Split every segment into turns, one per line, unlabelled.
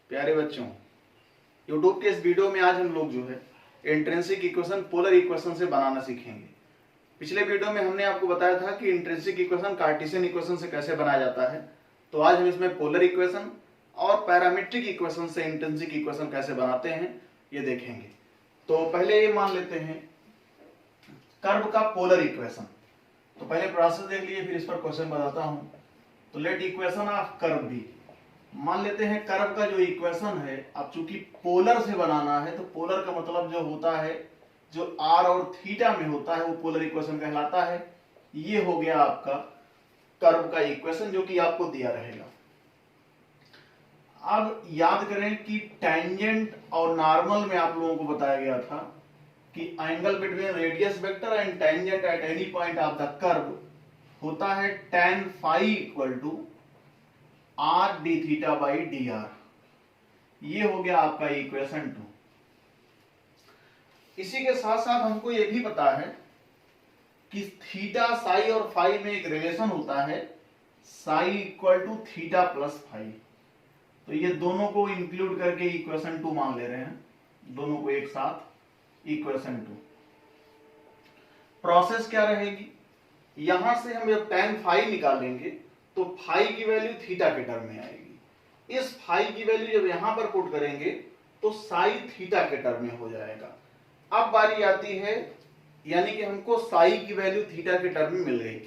प्यारे बच्चों, यूट्यूब के इस वीडियो में आज हम लोग जो है इंट्रिंसिक इक्वेशन पोलर इक्वेशन से बनाना सीखेंगे। पिछले वीडियो में हमने आपको बताया था कि इंट्रिंसिक इक्वेशन कार्टेशियन इक्वेशन से कैसे बनाया जाता है, तो आज हम इसमें पोलर इक्वेशन और पैरामीट्रिक इक्वेशन से इंट्रिंसिक इक्वेशन कैसे बनाते हैं ये देखेंगे। तो पहले ये मान लेते हैं कर्व का पोलर इक्वेशन। तो पहले प्रोसेस देख लीजिए, फिर इस पर क्वेश्चन बताता हूं। तो लेट इक्वेशन ऑफ कर्व भी, मान लेते हैं कर्व का जो इक्वेशन है, अब चूंकि पोलर से बनाना है तो पोलर का मतलब जो होता है जो r और थीटा में होता है वो पोलर इक्वेशन कहलाता है। ये हो गया आपका कर्व का इक्वेशन जो कि आपको दिया रहेगा। अब याद करें कि टेंजेंट और नॉर्मल में आप लोगों को बताया गया था कि angle between radius vector and tangent at any point of the curve होता है tan phi equal to r d theta by dr। ये हो गया आपका इक्वेशन 2। इसी के साथ साथ हमको ये भी पता है कि थीटा साई और फाई में एक रिलेशन होता है, psi equal to theta plus phi. तो ये दोनों को इंक्लूड करके इक्वेशन 2 मान ले रहे हैं, दोनों को एक साथ इक्वेशन 2। प्रोसेस क्या रहेगी, यहां से हम जब tan फाई निकालेंगे तो फाई की वैल्यू थीटा के टर्म में आएगी। इस फाई की वैल्यू जब यहां पर पुट करेंगे तो साई थीटा के टर्म में हो जाएगा। अब बारी आती है, यानी कि हमको साई की वैल्यू थीटा के टर्म में मिल गई।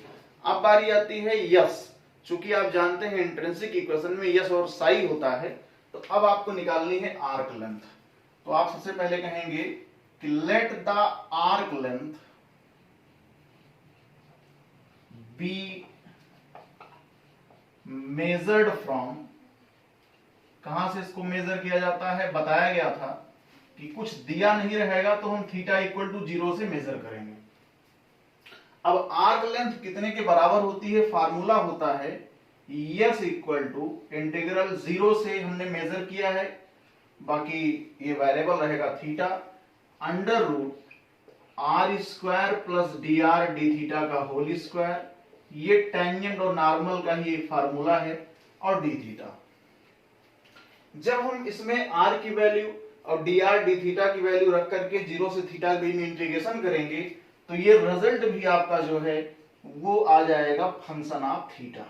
अब बारी आती है यस। चूंकि आप जानते हैं इंट्रिंसिक इक्वेशन में यस और साई होता है, तो अब आपको निकालनी है आर्क लेंथ। तो आप सबसे पहले कहेंगे कि late the arc length be measured from, कहां से इसको मेजर किया जाता है, बताया गया था कि कुछ दिया नहीं रहेगा तो हम थीटा इक्वल टू 0 से मेजर करेंगे। अब आर्क लेंथ कितने के बराबर होती है, फार्मूला होता है यस इक्वल टू इंटीग्रल 0 से हमने मेजर किया है, बाकी ये वेरिएबल रहेगा theta, under root R square plus D R D theta का होल स्क्वायर। ये टेंजेंट और नॉर्मल का ही फार्मूला है, और डी थीटा। जब हम इसमें आर की वैल्यू और डी आर डी थीटा की वैल्यू रख करके 0 से थीटा के में इंटीग्रेशन करेंगे तो ये रिजल्ट भी आपका जो है वो आ जाएगा फंक्शन ऑफ थीटा।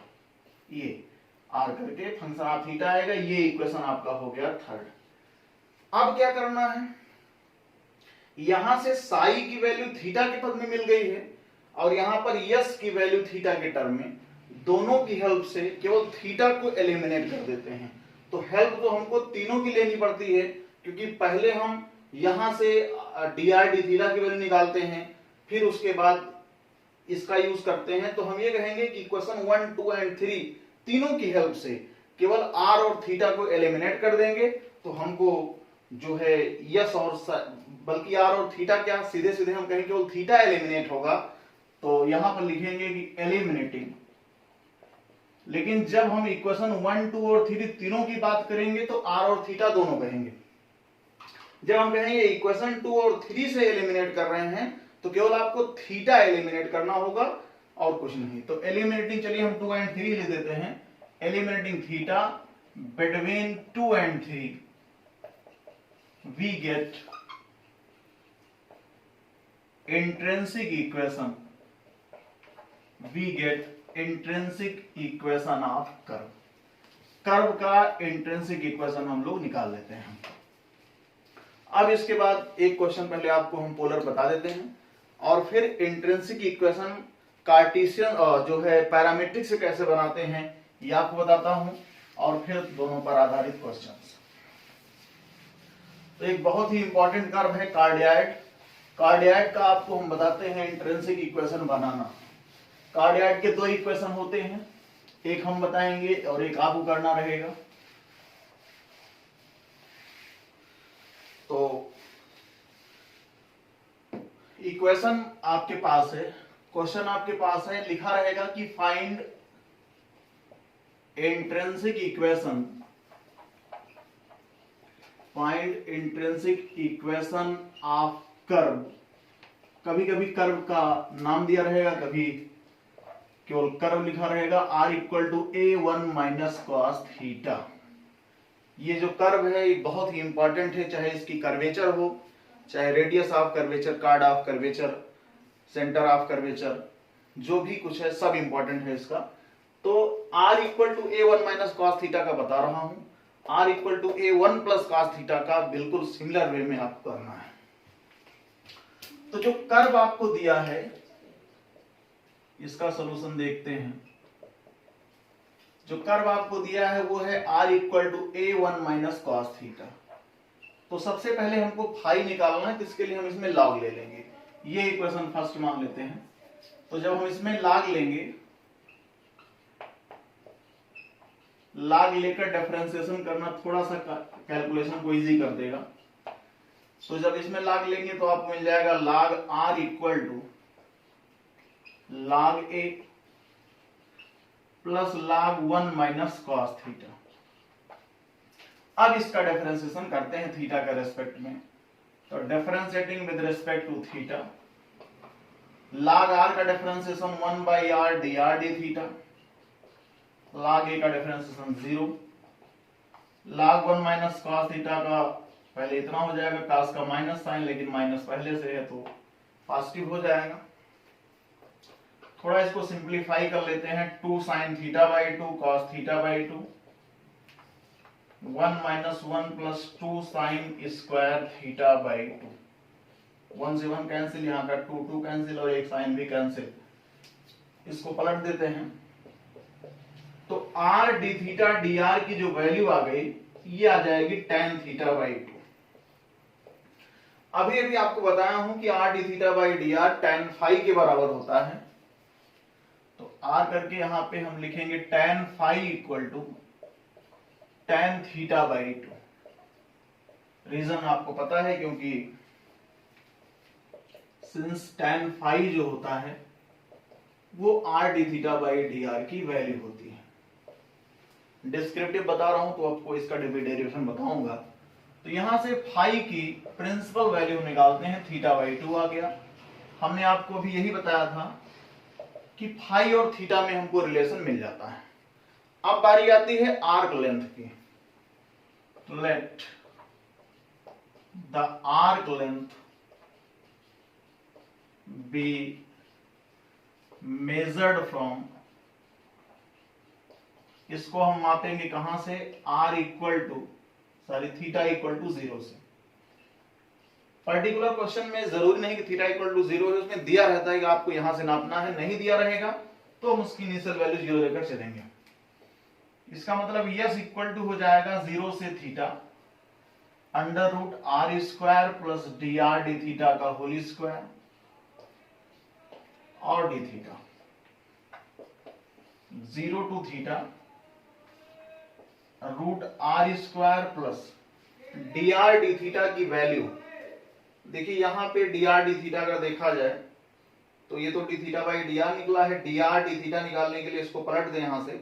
ये आर करके फंक्शन ऑफ थीटा आएगा। ये इक्वेशन आपका हो गया थर्ड। अब क्या करना है, यहां से साई की वैल्यू थीटा के पद में मिल गई है और यहां पर यस की वैल्यू थीटा के टर्म में, दोनों की हेल्प से केवल थीटा को एलिमिनेट कर देते हैं। तो हेल्प तो हमको तीनों की लेनी पड़ती है, क्योंकि पहले हम यहां से डी आर डी थीटा की वैल्यू निकालते हैं, फिर उसके बाद इसका यूज करते हैं। तो हम ये कहेंगे कि इक्वेशन 1, 2 एंड 3 तीनों की हेल्प से केवल आर और थीटा को एलिमिनेट कर देंगे तो हमको जो है यस और बल्कि आर और थीटा क्या, सीधे सीधे हम कहेंगे केवल थीटा एलिमिनेट होगा। तो यहां पर लिखेंगे कि एलिमिनेटिंग। लेकिन जब हम इक्वेशन 1, 2 और 3 तीनों की बात करेंगे तो आर और थीटा दोनों कहेंगे। जब हम कहेंगे इक्वेशन 2 और 3 से एलिमिनेट कर रहे हैं तो केवल आपको थीटा एलिमिनेट करना होगा और कुछ नहीं। तो एलिमिनेटिंग, चलिए हम 2 एंड 3 ले देते हैं। Eliminating theta between 2 and 3 we get intrinsic equation, we get intrinsic equation of curve. Curve का इंट्रिंसिक इक्वेशन हम लोग निकाल लेते हैं। अब इसके बाद एक क्वेश्चन पहले आपको हम पोलर बता देते हैं और फिर इंट्रिंसिक इक्वेशन कार्टेशियन जो है पैरामीट्रिक से कैसे बनाते हैं ये आपको बताता हूं, और फिर दोनों पर आधारित क्वेश्चंस। तो एक बहुत ही इंपॉर्टेंट कर्व है कार्डियाइड। कार्डियाइड का आपको हम बताते हैं इंट्रिंसिक इक्वेशन बनाना। कार्डियाइड के 2 इक्वेशन होते हैं, एक हम बताएंगे और एक आपको करना रहेगा। तो इक्वेशन आपके पास है, क्वेश्चन आपके पास है, लिखा रहेगा कि find intrinsic equation, find intrinsic equation of curve. कभी कभी कर्व का नाम दिया रहेगा, कभी केवल कर्व लिखा रहेगा। r equal to a1 minus cos theta. ये जो कर्व है ये बहुत ही इंपॉर्टेंट है, चाहे इसकी कर्वेचर हो, चाहे radius of curvature, card of curvature, centre of curvature, जो भी कुछ है सब इंपॉर्टेंट है इसका। तो r equal to a1 minus cos theta का बता रहा हूं, r equal to a1 plus cos theta का बिल्कुल सिमिलर वे में आपको करना है। तो जो कर्व आपको दिया है इसका सॉल्यूशन देखते हैं। जो कर्व आपको दिया है वो है r equal to a1 minus cos theta. तो सबसे पहले हमको फाई निकालना है, जिसके लिए हम इसमें लॉग ले लेंगे। ये इक्वेशन फर्स्ट मान लेते हैं। तो जब हम इसमें लॉग लेंगे, लॉग लेकर डिफरेंशिएशन करना थोड़ा सा कैलकुलेशन को इजी कर देगा। तो जब इसमें लॉग लेंगे तो आपको मिल जाएगा log r equal to log a plus log 1 minus cos theta. अब इसका डिफरेंशिएशन करते हैं थीटा के रेस्पेक्ट में। तो differentiating with respect to theta, log r का differentiation 1 by r dr d theta, log a का differentiation 0, log 1 minus cos theta का पहले इतना हो जाएगा, cos का माइनस साइन, लेकिन माइनस पहले से है तो पॉजिटिव हो जाएगा। थोड़ा इसको सिंप्लीफाई कर लेते हैं। 2 sine theta by 2 cos theta by 2, 1 minus 1 plus 2 sine square theta by 2। 1 से 1 कैंसिल, यहाँ का 2 2 कैंसिल और एक साइन भी कैंसिल। इसको पलट देते हैं तो r d थीटा dr की जो वैल्यू आ गई ये आ जाएगी tan थीटा बाई 2। अभी अभी आपको बताया हूं कि r d theta by dr tan phi के बराबर होता है। तो r करके यहां पे हम लिखेंगे tan phi equal to tan theta by 2। Reason आपको पता है, क्योंकि सिंस tan फाई जो होता है वो r d theta by dr की वैल्यू होती है। डिस्क्रिप्टिव बता रहा हूं तो आपको इसका डेरिवेशन बताऊंगा। तो यहां से फाई की प्रिंसिपल वैल्यू निकालते हैं, थीटा बाई 2 आ गया। हमने आपको भी यही बताया था कि फाई और थीटा में हमको रिलेशन मिल जाता है। अब बारी आती है आर्क लेंथ की। Let the arc length be measured from, इसको हम मापेंगे कहां से, r equal to theta equal to 0 से। पर्टिकुलर क्वेश्चन में जरूरी नहीं कि थीटा इक्वल टू 0 है, उसमें दिया रहता है कि आपको यहां से नापना है। नहीं दिया रहेगा तो हम उसकी इनिशियल वैल्यू 0 लेकर चलेंगे। इसका मतलब यस इक्वल टू हो जाएगा 0 से theta under root r square plus dr d theta का होल स्क्वायर और d theta, 0 to theta root r square plus dr d theta की वैल्यू। देखिए यहां पे dr d थीटा का देखा जाए तो ये तो d थीटा बाई dr निकला है। dr d थीटा निकालने के लिए इसको पलट दें यहां से,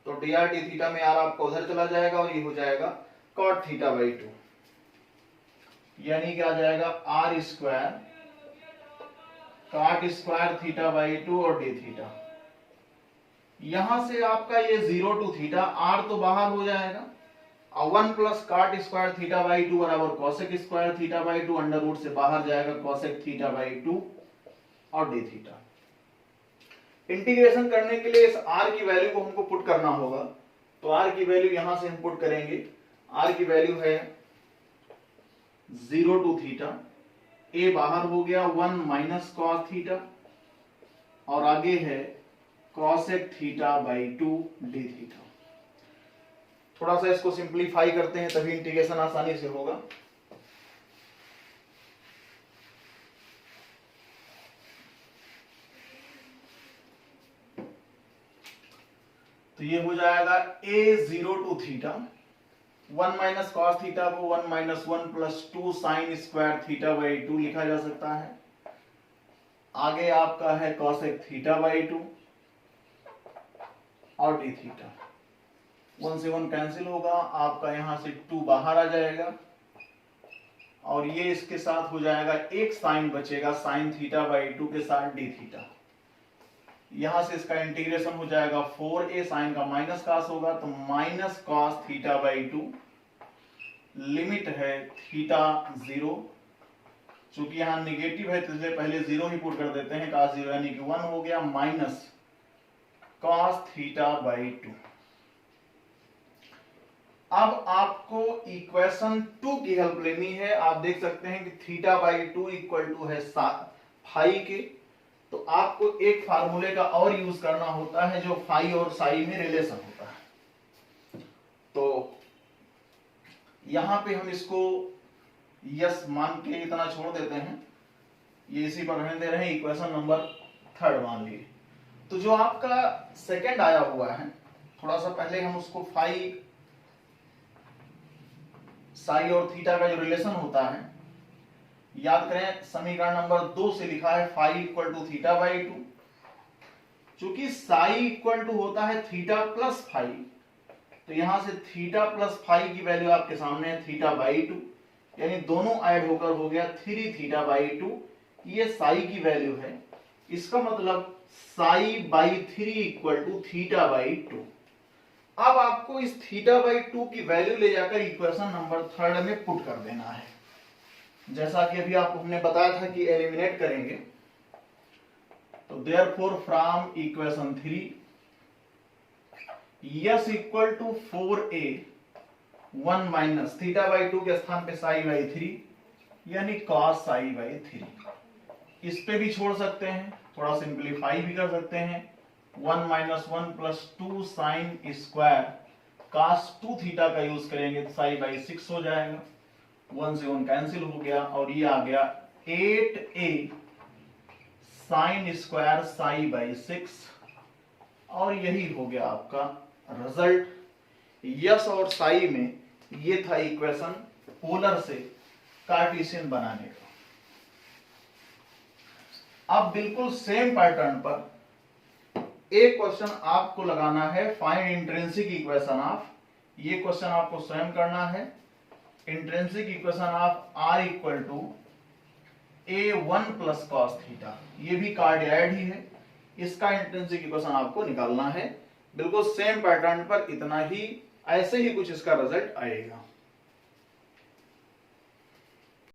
तो dr d थीटा में r आपका उधर चला जाएगा और ये हो जाएगा cot थीटा बाई 2, यानी क्या आ जाएगा r square cot square theta by 2 और d थीटा। यहां से आपका ये 0 टू थीटा, r तो बाहर हो जाएगा और 1 plus cot square theta by 2 बराबर cosec square theta by 2, under root से बाहर जाएगा कोसेक थीटा बाई 2 और d थीटा। इंटीग्रेशन करने के लिए इस r की वैल्यू को हमको पुट करना होगा। तो r की वैल्यू यहां से हम पुट करेंगे। r की वैल्यू है 0 टू थीटा, a बाहर हो गया 1 माइनस कॉस थीटा और आगे है cosec theta by 2 d theta. थोड़ा सा इसको सिंप्लीफाई करते हैं तभी इंटीग्रेशन आसानी से होगा। तो ये हो जाएगा a0 to theta 1 minus cos theta को 1 minus 1 plus 2 sine square theta by 2 लिखा जा सकता है। आगे आपका है कॉसेक थीटा बाई 2 और d थीटा। 1 से 1 कैंसिल होगा, आपका यहां से 2 बाहर आ जाएगा और ये इसके साथ हो जाएगा एक साइन बचेगा, साइन थीटा बाई 2 के साथ d थीटा। यहां से इसका इंटीग्रेशन हो जाएगा 4a, साइन का माइनस कॉस होगा तो minus cos theta by 2 limit है थीटा 0, चूंकि यहां निगेटिव है तो इसलिए पहले 0 ही पुट कर देते हैं, cos 0 यानी कि 1 हो गया, माइनस cos थीटा बाई 2। अब आपको इक्वेशन 2 की हेल्प लेनी है। आप देख सकते हैं कि थीटा बाई 2 इक्वल टू है फाई के, तो आपको एक फार्मूले का और यूज करना होता है जो फाई और साई में रिलेशन होता है। तो यहां पे हम इसको यस मान के इतना छोड़ देते हैं, ये इसी पर रहने दे रहे हैं, इक्वेशन नंबर 3 मान लिए। तो जो आपका सेकंड आया हुआ है, थोड़ा सा पहले हम उसको फाई साई और थीटा का जो रिलेशन होता है याद करें, समीकरण नंबर 2 से लिखा है phi equal to theta by 2। चूंकि साई इक्वल टू होता है थीटा प्लस फाई, तो यहां से थीटा प्लस फाई की वैल्यू आपके सामने है थीटा बाई 2, यानी दोनों ऐड होकर हो गया 3 थीटा बाई 2। ये साई की वैल्यू है, इसका मतलब psi by 3 equal to theta by 2। अब आपको इस थीटा बाई 2 की वैल्यू ले जाकर इक्वेशन नंबर 3 में पुट कर देना है, जैसा कि अभी आपको हमने बताया था कि एलिमिनेट करेंगे। तो therefore from equation 3 S equal to 4a 1 minus theta by 2 के स्थान पे साई बाई 3 यानी cos साई बाई 3। इस पे भी छोड़ सकते हैं, थोड़ा सिंप्लीफाई भी कर सकते हैं। 1 minus 1 plus 2 sine square cos 2 theta का यूज करेंगे तो साई बाई 6 हो जाएगा, 1 से 1 कैंसिल हो गया और ये आ गया 8a sine square psi by 6, और यही हो गया आपका रिजल्ट। यस और साई में ये था इक्वेशन पोलर से कार्टेशियन बनाने का। अब बिल्कुल सेम पैटर्न पर एक क्वेश्चन आपको लगाना है, फाइंड इंट्रिंसिक इक्वेशन ऑफ, ये क्वेश्चन आपको स्वयं करना है। Intrinsic equation of r equal to a1 plus cos theta, ये भी कार्डियाइड ही है, इसका इंट्रिंसिक इक्वेशन आपको निकालना है। बिल्कुल सेम पैटर्न पर, इतना ही, ऐसे ही कुछ इसका रिजल्ट आएगा।